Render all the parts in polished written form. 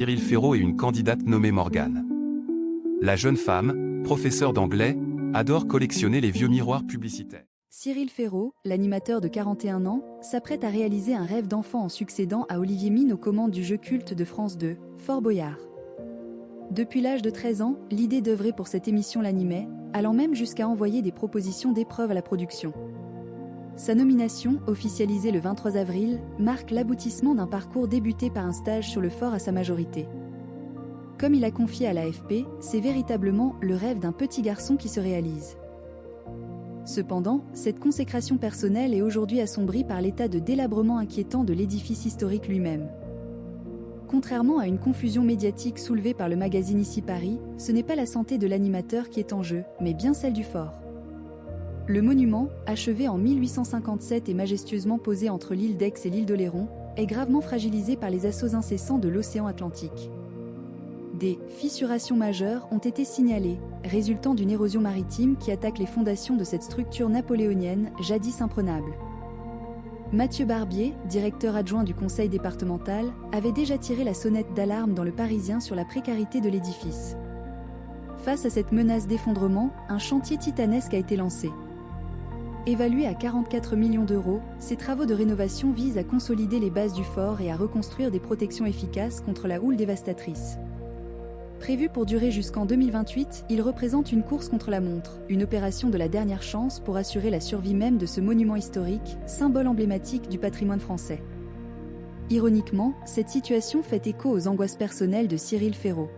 Cyril Ferraud et une candidate nommée Morgane. La jeune femme, professeure d'anglais, adore collectionner les vieux miroirs publicitaires. Cyril Ferraud, l'animateur de 41 ans, s'apprête à réaliser un rêve d'enfant en succédant à Olivier Mine aux commandes du jeu culte de France 2, Fort Boyard. Depuis l'âge de 13 ans, l'idée d'œuvrer pour cette émission l'animait, allant même jusqu'à envoyer des propositions d'épreuves à la production. Sa nomination, officialisée le 23 avril, marque l'aboutissement d'un parcours débuté par un stage sur le fort à sa majorité. Comme il a confié à l'AFP, c'est véritablement le rêve d'un petit garçon qui se réalise. Cependant, cette consécration personnelle est aujourd'hui assombrie par l'état de délabrement inquiétant de l'édifice historique lui-même. Contrairement à une confusion médiatique soulevée par le magazine Ici Paris, ce n'est pas la santé de l'animateur qui est en jeu, mais bien celle du fort. Le monument, achevé en 1857 et majestueusement posé entre l'île d'Aix et l'île d'Oléron, est gravement fragilisé par les assauts incessants de l'océan Atlantique. Des fissurations majeures ont été signalées, résultant d'une érosion maritime qui attaque les fondations de cette structure napoléonienne, jadis imprenable. Mathieu Barbier, directeur adjoint du conseil départemental, avait déjà tiré la sonnette d'alarme dans Le Parisien sur la précarité de l'édifice. Face à cette menace d'effondrement, un chantier titanesque a été lancé. Évalué à 44 millions d'euros, ces travaux de rénovation visent à consolider les bases du fort et à reconstruire des protections efficaces contre la houle dévastatrice. Prévu pour durer jusqu'en 2028, il représente une course contre la montre, une opération de la dernière chance pour assurer la survie même de ce monument historique, symbole emblématique du patrimoine français. Ironiquement, cette situation fait écho aux angoisses personnelles de Cyril Ferraud.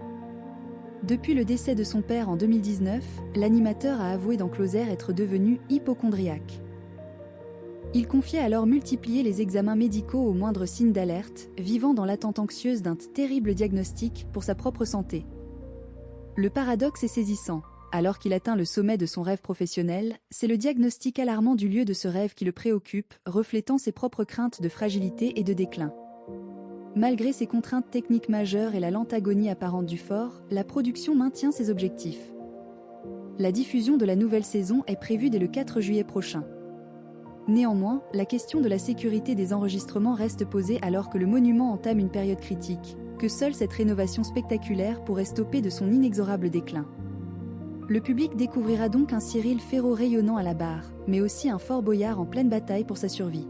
Depuis le décès de son père en 2019, l'animateur a avoué dans Closer être devenu hypocondriaque. Il confiait alors multiplier les examens médicaux au moindre signe d'alerte, vivant dans l'attente anxieuse d'un terrible diagnostic pour sa propre santé. Le paradoxe est saisissant. Alors qu'il atteint le sommet de son rêve professionnel, c'est le diagnostic alarmant du lieu de ce rêve qui le préoccupe, reflétant ses propres craintes de fragilité et de déclin. Malgré ses contraintes techniques majeures et la lente agonie apparente du fort, la production maintient ses objectifs. La diffusion de la nouvelle saison est prévue dès le 4 juillet prochain. Néanmoins, la question de la sécurité des enregistrements reste posée alors que le monument entame une période critique, que seule cette rénovation spectaculaire pourrait stopper de son inexorable déclin. Le public découvrira donc un Cyril Ferraud rayonnant à la barre, mais aussi un Fort Boyard en pleine bataille pour sa survie.